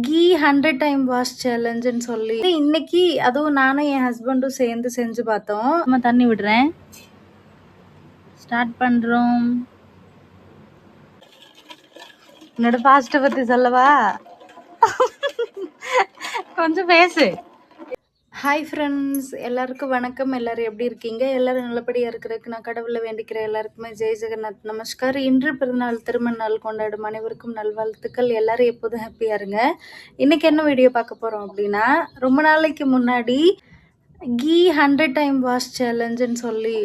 Key 100 time wash சேலஞ்சுன்னு சொல்லி இன்னைக்கு அதுவும் நானும் என் ஹஸ்பண்டும் சேர்ந்து செஞ்சு பார்த்தோம். நம்ம தண்ணி விடுறேன். ஸ்டார்ட் பண்றோம். என்னோட பாஸ்ட பத்தி சொல்லவா? கொஞ்சம் பேசு. ஹாய் ஃப்ரெண்ட்ஸ், எல்லாருக்கும் வணக்கம். எல்லாரும் எப்படி இருக்கீங்க? எல்லாரும் நல்லபடியாக இருக்கிறதுக்கு நான் கடவுளை வேண்டிக்கிறேன். எல்லாருக்குமே ஜெய் ஜெகநாத் நமஸ்கார். இன்று பிறந்தநாள் திருமண நாள் கொண்டாடும் அனைவருக்கும் நல்வாழ்த்துக்கள். எல்லாரும் எப்போதும் ஹாப்பியாக இருங்க. இன்னைக்கு என்ன வீடியோ பார்க்க போகிறோம் அப்படின்னா, ரொம்ப நாளைக்கு முன்னாடி கீ 100 டைம் வாஷ் சேலஞ்சுன்னு சொல்லி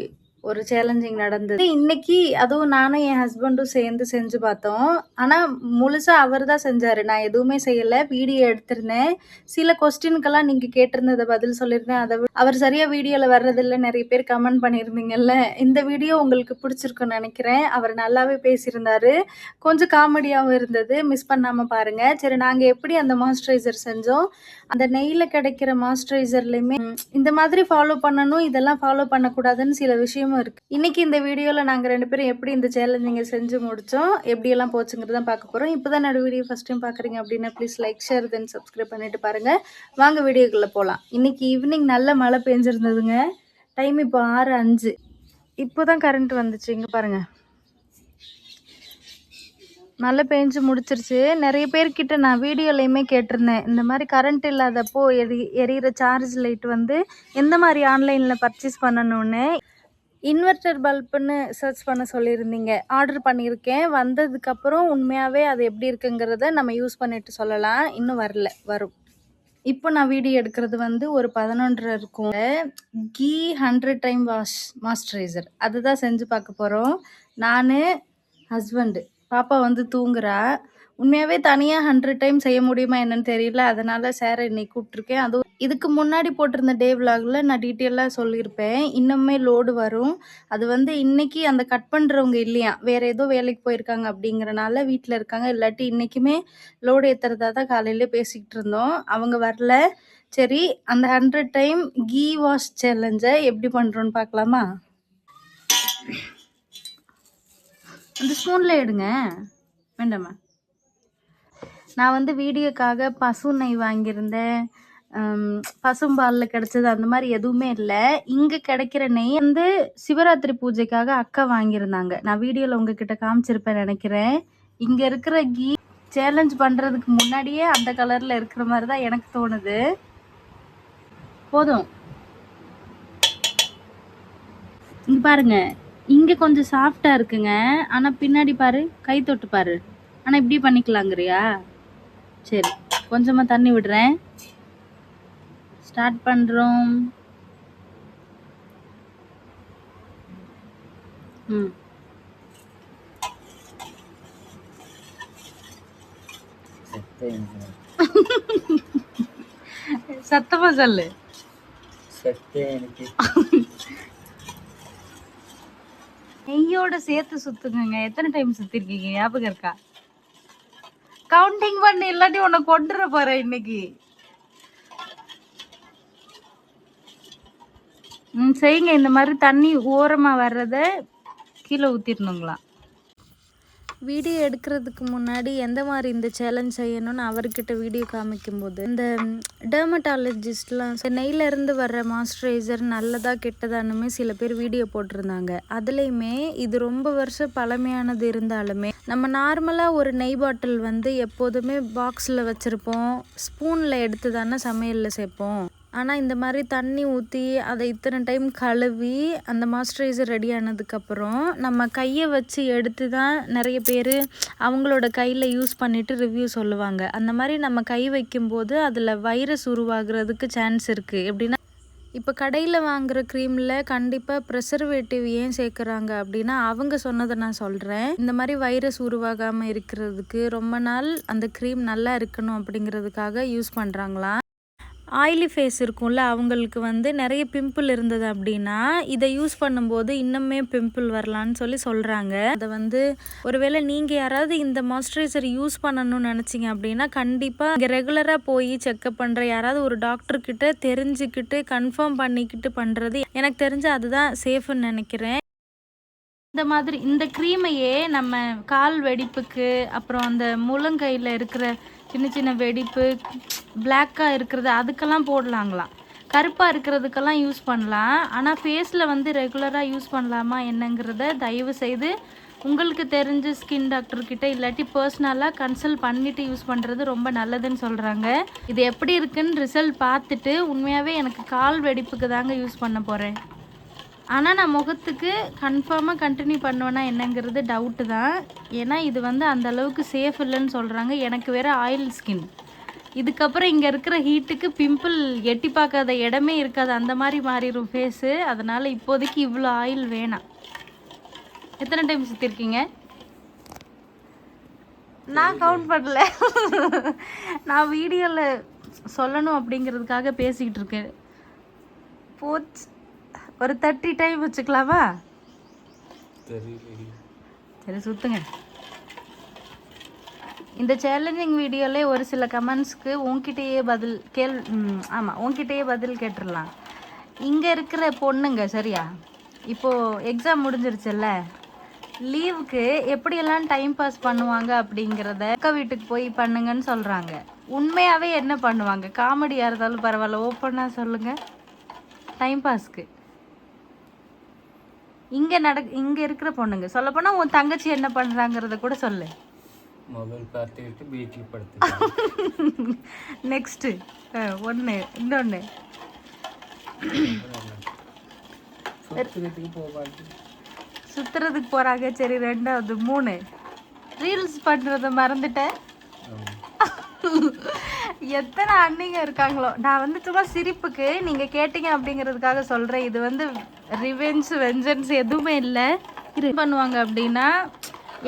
ஒரு சேலஞ்சிங் நடந்தது. இன்னைக்கு அதுவும் நானும் என் ஹஸ்பண்டும் சேர்ந்து செஞ்சு பார்த்தோம். ஆனால் முழுசாக அவர் தான் செஞ்சார். நான் எதுவுமே செய்யலை. வீடியோ எடுத்திருந்தேன். சில கொஸ்டினுக்கெல்லாம் நீங்கள் கேட்டிருந்ததை பதில் சொல்லியிருந்தேன். அதை அவர் சரியாக வீடியோவில் வர்றதில்லை நிறைய பேர் கமெண்ட் பண்ணியிருந்தீங்கல்ல. இந்த வீடியோ உங்களுக்கு பிடிச்சிருக்குன்னு நினைக்கிறேன். அவர் நல்லாவே பேசியிருந்தார். கொஞ்சம் காமெடியாகவும் இருந்தது. மிஸ் பண்ணாமல் பாருங்கள். சரி, நாங்கள் எப்படி அந்த மாய்ஸ்சரைசர் செஞ்சோம், அந்த நெய்யில் கிடைக்கிற மாய்ஸ்சரைசர்லையுமே இந்த மாதிரி ஃபாலோ பண்ணணும், இதெல்லாம் ஃபாலோ பண்ணக்கூடாதுன்னு சில விஷயமும் இருக்கு. இன்னைக்கு இந்த வீடியோவில் நாங்கள் 2 பேரும் எப்படி இந்த சேலஞ்சிங்க செஞ்சு முடித்தோம், எப்படியெல்லாம் போச்சுங்கிறத பார்க்க போகிறோம். இப்போ தான் என்னோட வீடியோ ஃபஸ்ட் டைம் பார்க்குறீங்க அப்படின்னா please like, share, then subscribe பண்ணிட்டு பாருங்கள். வாங்க வீடியோக்குள்ளே போகலாம். இன்னைக்கு ஈவினிங் நல்ல மழை பெஞ்சிருந்ததுங்க. டைம் இப்போ 6:05. இப்போ தான் கரண்ட் வந்துச்சு. இங்கே பாருங்கள், மழை பெஞ்சு முடிச்சிருச்சு. நிறைய பேர்கிட்ட நான் வீடியோலையுமே கேட்டிருந்தேன், இந்த மாதிரி கரண்ட் இல்லாதப்போ எரியிற சார்ஜ் லைட் வந்து எந்த மாதிரி ஆன்லைனில் பர்ச்சேஸ் பண்ணணும்னு. இன்வெர்டர் பல்புன்னு சர்ச் பண்ண சொல்லியிருந்தீங்க. ஆர்டர் பண்ணியிருக்கேன். வந்ததுக்கப்புறம் உண்மையாகவே அது எப்படி இருக்குங்கிறத நம்ம யூஸ் பண்ணிட்டு சொல்லலாம். இன்னும் வரல, வரும். இப்போ நான் வீடியோ எடுக்கிறது வந்து ஒரு 11:30 இருக்கும். கீ 100 டைம் வாஷ் மாய்ஸ்சரைசர் அதுதான் செஞ்சு பார்க்க போகிறோம். நான், ஹஸ்பண்டு, பாப்பா வந்து தூங்குறா. உண்மையாகவே தனியாக 100 டைம் செய்ய முடியுமா என்னன்னு தெரியல. அதனால் சாரை இன்னைக்கு கூப்பிட்ருக்கேன். அதுவும் இதுக்கு முன்னாடி போட்டிருந்த டே விலாகில் நான் டீட்டெயிலாக சொல்லியிருப்பேன். இன்னுமே லோடு வரும். அது வந்து இன்னைக்கு அந்த கட் பண்ணுறவங்க இல்லையா, வேறு ஏதோ வேலைக்கு போயிருக்காங்க அப்படிங்கிறனால வீட்டில் இருக்காங்க. இல்லாட்டி இன்றைக்குமே லோடு ஏற்றுறதா தான் காலையிலே பேசிக்கிட்டு இருந்தோம். அவங்க வரல. சரி, அந்த 100 டைம் கீ வாஷ் சேலஞ்சை எப்படி பண்ணுறோன்னு பார்க்கலாமா? அந்த ஸ்பூனில் எடுங்க. வேண்டாமா? நான் வந்து வீடியோக்காக பசு நெய் வாங்கியிருந்தேன். பசும்பாலில் கிடச்சது அந்த மாதிரி எதுவுமே இல்லை. இங்கே கிடைக்கிற நெய் வந்து சிவராத்திரி பூஜைக்காக அக்கா வாங்கியிருந்தாங்க. நான் வீடியோவில் உங்ககிட்ட காமிச்சிருப்பேன் நினைக்கிறேன். இங்கே இருக்கிற கீ சேலஞ்ச் பண்ணுறதுக்கு முன்னாடியே அந்த கலரில் இருக்கிற மாதிரி தான் எனக்கு தோணுது. போதும். இங்கே பாருங்க, இங்கே கொஞ்சம் சாஃப்டாக இருக்குங்க. ஆனால் பின்னாடி பாரு, கை தொட்டு பாரு. ஆனால் இப்படி பண்ணிக்கலாங்கிறியா? சரி, கொஞ்சமாக தண்ணி விடுறேன். ஸ்டார்ட் பண்ணுறோம். சத்தமா சொல்லு. நெய்யோட சேர்த்து சுத்துங்க. எத்தனை டைம் சுத்திருக்கீங்க ஞாபகம் இருக்கா? கவுண்டிங் பண்ணி, இல்லாட்டி உன்னை கொண்டுற போறேன் இன்னைக்கு. செய்யுங்க. இந்த மாதிரி தண்ணி ஓரமாக வர்றத கீழே ஊற்றிடணுங்களா? வீடியோ எடுக்கிறதுக்கு முன்னாடி எந்த மாதிரி இந்த சேலஞ்ச் செய்யணும்னு அவர்கிட்ட வீடியோ காமிக்கும்போது இந்த டெர்மட்டாலஜிஸ்ட்லாம் நெய்லேருந்து வர்ற மாய்ஸ்சரைசர் நல்லதா கெட்டதானுமே சில பேர் வீடியோ போட்டிருந்தாங்க. அதுலேயுமே இது ரொம்ப வருஷம் பழமையானது இருந்தாலுமே நம்ம நார்மலாக ஒரு நெய் பாட்டில் வந்து எப்போதுமே பாக்ஸில் வச்சுருப்போம். ஸ்பூனில் எடுத்து தானே சமையலில் சேர்ப்போம். ஆனால் இந்த மாதிரி தண்ணி ஊற்றி அதை இத்தனை டைம் கழுவி அந்த மாய்ஸ்சரைசர் ரெடி ஆனதுக்கப்புறம் நம்ம கையை வச்சு எடுத்து தான் நிறைய பேர் அவங்களோட கையில் யூஸ் பண்ணிவிட்டு ரிவ்யூ சொல்லுவாங்க. அந்த மாதிரி நம்ம கை வைக்கும்போது அதில் வைரஸ் உருவாகிறதுக்கு சான்ஸ் இருக்குது. எப்படின்னா, இப்போ கடையில் வாங்குகிற க்ரீமில் கண்டிப்பாக ப்ரெசர்வேட்டிவ் ஏன் சேர்க்குறாங்க அப்படின்னா, அவங்க சொன்னதை நான் சொல்கிறேன். இந்த மாதிரி வைரஸ் உருவாகாமல் இருக்கிறதுக்கு, ரொம்ப நாள் அந்த க்ரீம் நல்லா இருக்கணும் அப்படிங்கிறதுக்காக யூஸ் பண்ணுறாங்களாம். ஆயிலி ஃபேஸ் இருக்கும்ல, அவங்களுக்கு வந்து நிறைய பிம்பிள் இருந்தது அப்படின்னா இதை யூஸ் பண்ணும்போது இன்னுமே பிம்பிள் வரலான்னு சொல்கிறாங்க. அதை வந்து ஒருவேளை நீங்கள் யாராவது இந்த மாய்ஸ்சரைசர் யூஸ் பண்ணணும்னு நினச்சிங்க அப்படின்னா கண்டிப்பாக இங்கே ரெகுலராக போய் செக்கப் பண்ணுற யாராவது ஒரு டாக்டர்கிட்ட தெரிஞ்சுக்கிட்டு கன்ஃபார்ம் பண்ணிக்கிட்டு பண்ணுறது எனக்கு தெரிஞ்சு அதுதான் சேஃப்னு நினைக்கிறேன். இந்த மாதிரி இந்த க்ரீமையே நம்ம கால் வெடிப்புக்கு, அப்புறம் அந்த முழங்கையில் இருக்கிற சின்ன சின்ன வெடிப்பு பிளாக்காக இருக்கிறது அதுக்கெல்லாம் போடலாங்களாம். கருப்பாக இருக்கிறதுக்கெல்லாம் யூஸ் பண்ணலாம். ஆனால் ஃபேஸில் வந்து ரெகுலராக யூஸ் பண்ணலாமா என்னங்கிறத தயவு செய்து உங்களுக்கு தெரிஞ்ச ஸ்கின் டாக்டர்கிட்ட இல்லாட்டி பர்சனலாக கன்சல்ட் பண்ணிவிட்டு யூஸ் பண்ணுறது ரொம்ப நல்லதுன்னு சொல்கிறாங்க. இது எப்படி இருக்குன்னு ரிசல்ட் பார்த்துட்டு உண்மையாகவே எனக்கு கால் வெடிப்புக்கு தாங்க யூஸ் பண்ண போகிறேன். ஆனால் நான் முகத்துக்கு கன்ஃபார்மாக கண்டினியூ பண்ணுவேன்னா என்னங்கிறது டவுட்டு தான். ஏன்னா இது வந்து அந்த அளவுக்கு சேஃப் இல்லைன்னு சொல்கிறாங்க. எனக்கு வேறு ஆயில் ஸ்கின். இதுக்கப்புறம் இங்கே இருக்கிற ஹீட்டுக்கு பிம்பிள் எட்டி பார்க்காத இடமே இருக்காது, அந்த மாதிரி மாறிடும் ஃபேஸு. அதனால் இப்போதைக்கு இவ்வளோ ஆயில் வேணாம். எத்தனை டைம் சுற்றிருக்கீங்க? நான் கவுண்ட் பண்ணல. நான் வீடியோவில் சொல்லணும் அப்படிங்கிறதுக்காக பேசிக்கிட்டு இருக்கேன். போச்சு, ஒரு 30 டைம் வச்சுக்கலாமா? சரி சுற்றுங்க. இந்த சேலஞ்சிங் வீடியோலே ஒரு சில கமெண்ட்ஸ்க்கு உன்கிட்டயே பதில் கேட்டுடலாம். இங்கே இருக்கிற பொண்ணுங்க சரியா, இப்போது எக்ஸாம் முடிஞ்சிருச்சுல்ல, லீவுக்கு எப்படியெல்லாம் டைம் பாஸ் பண்ணுவாங்க அப்படிங்கிறத அக்கா வீட்டுக்கு போய் பண்ணுங்கன்னு சொல்கிறாங்க. உண்மையாகவே என்ன பண்ணுவாங்க? காமெடியாக இருந்தாலும் பரவாயில்ல, ஓப்பனாக சொல்லுங்கள். டைம் பாஸ்க்கு இங்கே இருக்கிற பொண்ணுங்க, சொல்லப்போனால் உன் தங்கச்சி என்ன பண்ணுறாங்கிறத கூட சொல்லு. மொபைல் பார்த்துக்கிட்டு பீச்சில் படுத்து. நெக்ஸ்ட்டு இன்னொன்று சுற்றுறதுக்கு போகிறாங்க. சரி, 2வது 3 ரீல்ஸ் பண்ணுறத மறந்துட்டேன். எத்தனை அண்ணிங்க இருக்காங்களோ. நான் வந்து சும்மா சிரிப்புக்கு நீங்கள் கேட்டீங்க அப்படிங்கிறதுக்காக சொல்கிறேன். இது வந்து ரிவெஞ்ச் வெஞ்சன்ஸ் எதுவுமே இல்லை. பண்ணுவாங்க அப்படின்னா,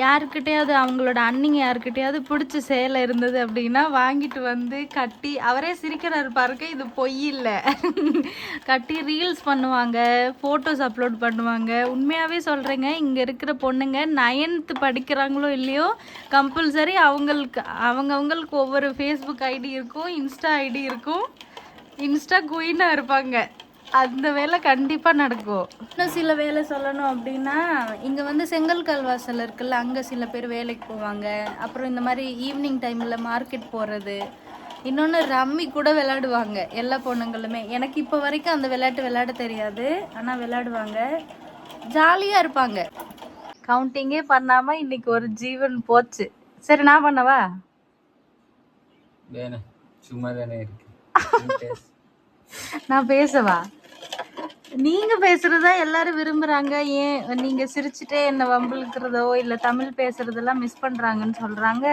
யாருக்கிட்டையாவது அவங்களோட அண்ணிங்க யாருக்கிட்டையாவது பிடிச்ச சேலை இருந்தது அப்படின்னா வாங்கிட்டு வந்து கட்டி, அவரே சிரிக்கிறாரு பாருங்க, இது பொய் இல்லை, கட்டி ரீல்ஸ் பண்ணுவாங்க, ஃபோட்டோஸ் அப்லோட் பண்ணுவாங்க. உண்மையாகவே சொல்கிறேங்க, இங்கே இருக்கிற பொண்ணுங்க 9th படிக்கிறாங்களோ இல்லையோ கம்பல்சரி அவங்கவுங்களுக்கு ஒவ்வொரு ஃபேஸ்புக் ஐடி இருக்கும், இன்ஸ்டா ஐடி இருக்கும். இன்ஸ்டா குயினாக இருப்பாங்க. அந்த வேலை கண்டிப்பாக நடக்கும். இன்னும் சில வேலை சொல்லணும் அப்படின்னா, இங்கே வந்து செங்கல் கல்வாசல் இருக்குல்ல, அங்கே சில பேர் வேலைக்கு போவாங்க. அப்புறம் இந்த மாதிரி ஈவினிங் டைமில் மார்க்கெட் போகிறது. இன்னொன்று ரம்மி கூட விளையாடுவாங்க எல்லா பொண்ணுங்களுமே. எனக்கு இப்போ வரைக்கும் அந்த விளையாட்டு விளையாட தெரியாது, ஆனால் விளையாடுவாங்க, ஜாலியாக இருப்பாங்க. கவுண்டிங்கே பண்ணாமல் இன்னைக்கு ஒரு ஜீவன் போச்சு. சரி, நான் பண்ணவா? சும்மா தானே இருக்கு. நான் பேசவா? நீங்க பேசுறதா எல்லாரும் விரும்புறாங்க. ஏன் நீங்க சிரிச்சுட்டே என்ன வம்பிழுக்கிறதோ இல்ல தமிழ் பேசுறதெல்லாம் மிஸ் பண்றாங்கன்னு சொல்றாங்க.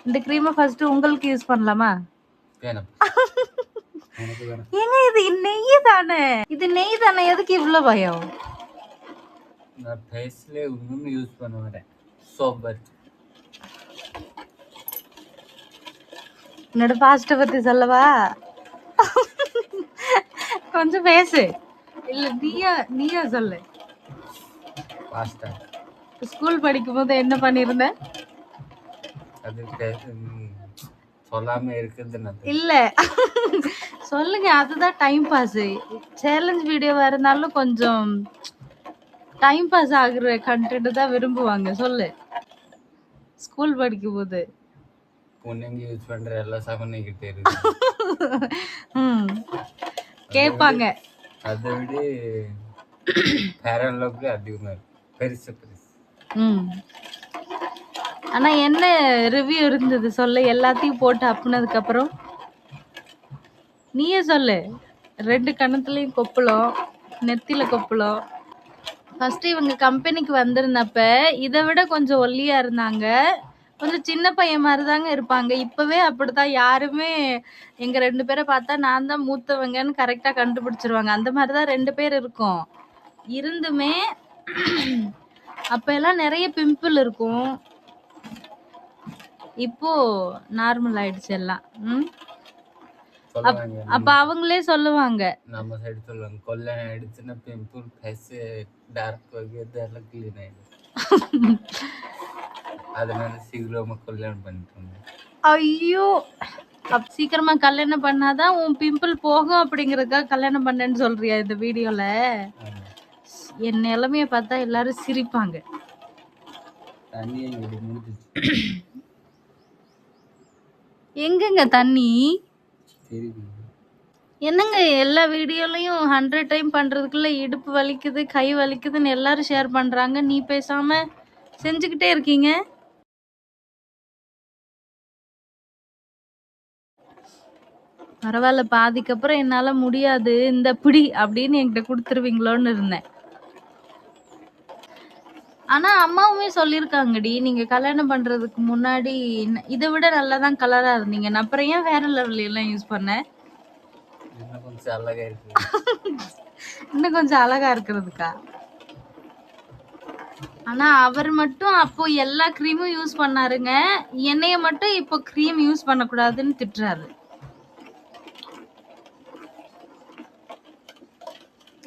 இந்த கிரீமை ஃபர்ஸ்ட் உங்களுக்கு யூஸ் பண்ணலாமா? ஏங்க இது நெய் தானே, எதுக்கு இவ்வளவு பயம்? நான் ஃபேஸ்ல இன்னும் யூஸ் பண்ண மாட்டேன். சோப்பர் என்னோட பாஸ்ட பத்தி சொல்லவா? கொஞ்சம் பேசு. இல்ல நீயா சொல்லு. பாஸ்டா ஸ்கூல் படிக்கும் போது என்ன பண்ணிருந்த? அது சொல்லாம இருக்குது இல்ல சொல்லுங்க, அதுதான் டைம் பாஸ். சேலஞ்ச் வீடியோவா இருந்தாலும் கொஞ்சம் டைம் பாஸ் ஆகுற கண்டென்ட் தான் விரும்புவாங்க. சொல்லு. ஸ்கூல் படிக்கும் போது பொண்ணுங்க யூஸ் பண்ற எல்லா சாமானும் கிட்ட இருக்கு. கேட்பாங்க. அதை விட பேரலோக்கு அதிகமா இருக்கு, பெருசு. ஆனா என்ன ரிவ்யூ இருந்தது சொல்லு, எல்லாத்தையும் போட்டு அப்புனதுக்கு அப்புறம் நீயே சொல்லு. 2 கண்ணத்துலயும் கொப்பளம், நெத்தில கொப்பளம். ஃபர்ஸ்ட் இவங்க கம்பெனிக்கு வந்திருந்தப்ப இதை விட கொஞ்சம் ஒல்லியா இருந்தாங்க. கொஞ்சம் சின்ன பையன் மாதிரி தாங்க இருப்பாங்க. இப்பவே அப்படித்தான். யாருமே எங்க 2 பேரை பார்த்தா நான் தான் மூத்தவங்கன்னு கரெக்டா கண்டுபிடிச்சிருவாங்க. அந்த மாதிரிதான் 2 பேர் இருக்கும். இருந்துமே அப்ப எல்லாம் நிறைய பிம்பிள் இருக்கும். இப்போ நார்மல் ஆயிடுச்சு எல்லாம். அப்ப அவங்களே சொல்லுவாங்க, நம்ம சைடு சொல்லுவாங்க, கொல்லை ஆயிடுச்சுன்னா பிம்பிள் ஃபேஸ் டார்க் ஆகியதெல்லாம் க்ளீன் ஆயிடும். அதனால சீக்கிரமா கல்யாணம் பண்ணிட்டாங்க. ஐயோ, சீக்கிரமா கல்யாணம் பண்ணாதான் உன் பிம்பிள் போகும் அப்படிங்கறதுக்காக கல்யாணம் பண்ணேன்னு சொல்றியா இந்த வீடியோல? என் நிலைமைய பார்த்தா எல்லாரும் சிரிப்பாங்க. தண்ணி எங்க முடிஞ்சிச்சு எங்கங்க தண்ணி? தெரியுது. என்னங்க எல்லா வீடியோலையும் 100 டைம் பண்றதுக்குள்ள இடுப்பு வலிக்குது, கை வலிக்குதுன்னு எல்லாரும் ஷேர் பண்றாங்க. நீ பேசாம செஞ்சுக்கிட்டே இருக்கீங்க. பரவாயில்ல, பாதிக்கு அப்புறம் என்னால முடியாது, இந்த பிடி அப்படின்னு என்கிட்ட கொடுத்துருவீங்களோன்னு இருந்தேன். ஆனா அம்மாவுமே சொல்லியிருக்காங்கடி, நீங்க கல்யாணம் பண்றதுக்கு முன்னாடி இதை விட நல்லா தான் கலரா இருந்தீங்க. நான் அப்புறம் ஏன் வேற லெவல்ல எல்லாம் யூஸ் பண்ணேன்? இன்னும் கொஞ்சம் அழகா இருக்கு. இன்னும் கொஞ்சம் அழகா இருக்கிறதுக்கா? ஆனா அவர் மட்டும் அப்போ எல்லா க்ரீமும் யூஸ் பண்ணாருங்க. என்னைய மட்டும் இப்போ க்ரீம் யூஸ் பண்ணக்கூடாதுன்னு திட்டுறாரு.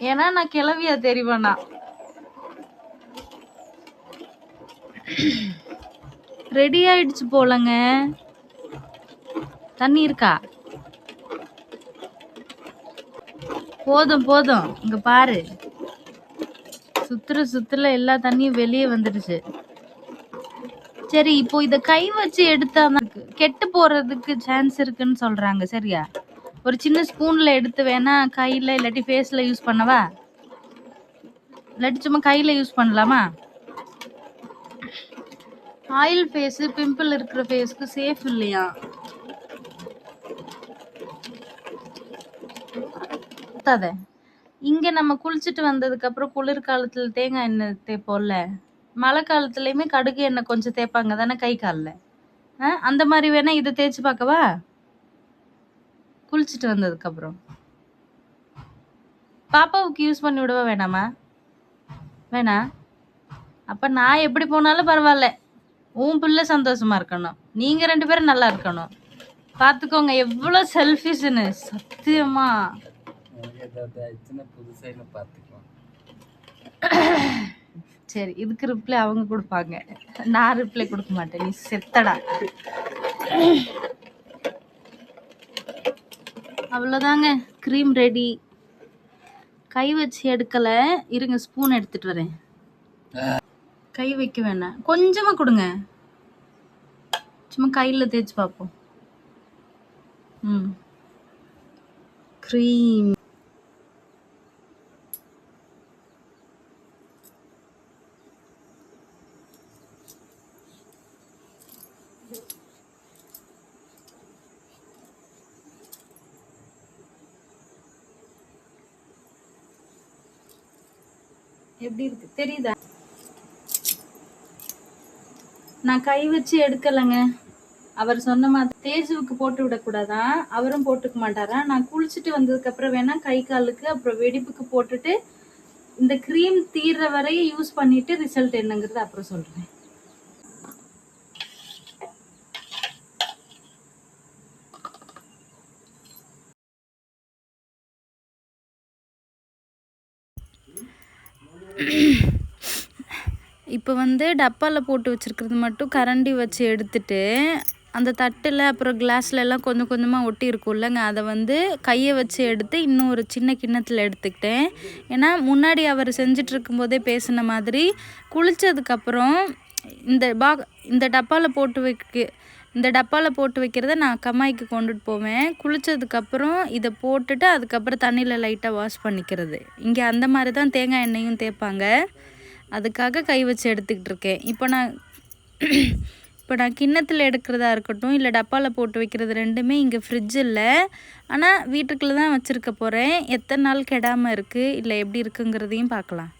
ஏன்னா நான் கிளவியா தெரிவேனா? ரெடி ஆயிடுச்சு போலங்க. தண்ணி இருக்கா? போதும் போதும், இங்க பாரு, சுத்துல எல்லா தண்ணியும் வெளியே வந்துடுச்சு. சரி, இப்போ இத கை வச்சு எடுத்தாதான் கெட்டு போறதுக்கு சான்ஸ் இருக்குன்னு சொல்றாங்க. சரியா? ஒரு சின்ன ஸ்பூன்ல எடுத்து வேணா கையில இல்லாட்டி ஃபேஸ்ல யூஸ் பண்ணவா? இல்லாட்டி சும்மா கையில யூஸ் பண்ணலாமா? ஆயில் ஃபேஸ், பிம்பிள் இருக்கிற ஃபேஸ்க்கு சேஃப் இல்லையா? இங்க நம்ம குளிச்சுட்டு வந்ததுக்கு அப்புறம் குளிர்காலத்துல தேங்காய் எண்ணெய் தேய்ப்போம்ல, மழை காலத்துலயுமே கடுகு எண்ணெய் கொஞ்சம் தேய்ப்பாங்க தானே கை காலில். அந்த மாதிரி வேணா இதை தேய்ச்சி பார்க்கவா? குளிச்சுட்டு வந்ததுக்கு அப்புறம் பாப்பாவுக்கு யூஸ் பண்ணி விடவா வேணாமா? வேணா? அப்ப நான் எப்படி போனாலும் பரவாயில்ல, உன் பிள்ளை சந்தோஷமா இருக்கணும், நீங்க 2 பேரும் நல்லா இருக்கணும். பாத்துக்கோங்க எவ்வளவு செல்ஃபிஷ்னு. சத்தியமா சரி, இதுக்கு ரிப்ளை அவங்க கொடுப்பாங்க, நான் ரிப்ளை கொடுக்க மாட்டேன். நீ செத்தடா. அவ்வளோதாங்க, க்ரீம் ரெடி. கை வச்சு எடுக்கல, இருங்க ஸ்பூன் எடுத்துட்டு வரேன். கை வைக்க வேணாம், கொஞ்சமா கொடுங்க, சும்மா கையில தேய்ச்சி பார்ப்போம். க்ரீம் எப்படி இருக்கு தெரியுதா? நான் கை வச்சு எடுக்கலைங்க. அவர் சொன்ன மாதிரி தேஜுவுக்கு போட்டு விடக்கூடாதான், அவரும் போட்டுக்க மாட்டாரா. நான் குளிச்சுட்டு வந்ததுக்கு அப்புறம் வேணா கை காலுக்கு அப்புறம் வெடிப்புக்கு போட்டுட்டு இந்த க்ரீம் தீர்ற வரையும் யூஸ் பண்ணிட்டு ரிசல்ட் என்னங்கிறது அப்புறம் சொல்றேன். இப்போ டப்பாவில் போட்டு வச்சுருக்கிறது மட்டும் கரண்டி வச்சு எடுத்துட்டு, அந்த தட்டில் அப்புறம் கிளாஸ்ல எல்லாம் கொஞ்சம் கொஞ்சமாக ஒட்டி இருக்கும்லங்க, அதை கையை வச்சு எடுத்து இன்னும் ஒரு சின்ன கிண்ணத்தில் எடுத்துக்கிட்டேன். ஏன்னா முன்னாடி அவர் செஞ்சிட்டு இருக்கும்போதே பேசின மாதிரி குளித்ததுக்கப்புறம் இந்த டப்பாவில் போட்டு வைக்கிறத நான் கம்மாய்க்கு கொண்டுட்டு போவேன். குளித்ததுக்கப்புறம் இதை போட்டுட்டு அதுக்கப்புறம் தண்ணியில் லைட்டாக வாஷ் பண்ணிக்கிறது. இங்கே அந்த மாதிரி தான் தேங்காய் எண்ணெயும் தேய்ப்பாங்க. அதுக்காக கை வச்சு எடுத்துக்கிட்டு இருக்கேன். இப்போ நான் கிண்ணத்தில் எடுக்கிறதா இருக்கட்டும், இல்லை டப்பாவில் போட்டு வைக்கிறது, ரெண்டுமே இங்கே ஃப்ரிட்ஜ் இல்லை. ஆனால் வீட்டுக்குள்ளே தான் வச்சுருக்க போகிறேன். எத்தனை நாள் கெடாமல் இருக்குது இல்லை எப்படி இருக்குங்கிறதையும் பார்க்கலாம்.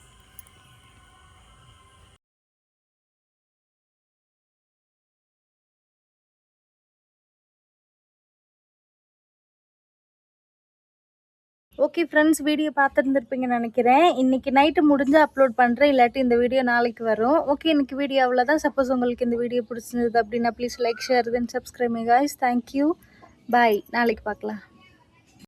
ஓகே ஃப்ரெண்ட்ஸ், வீடியோ பார்த்துருந்துருப்பீங்கன்னு நினைக்கிறேன். இன்றைக்கி நைட்டு முடிஞ்சு அப்லோட் பண்ணுறேன், இல்லாட்டி இந்த வீடியோ நாளைக்கு வரும். ஓகே, இன்றைக்கி வீடியோ அவ்வளோதான். சப்போஸ் உங்களுக்கு இந்த வீடியோ பிடிச்சிருந்தது அப்படின்னா please like, share, then subscribe my guys. Thank you, bye. நாளைக்கு பார்க்கலாம்.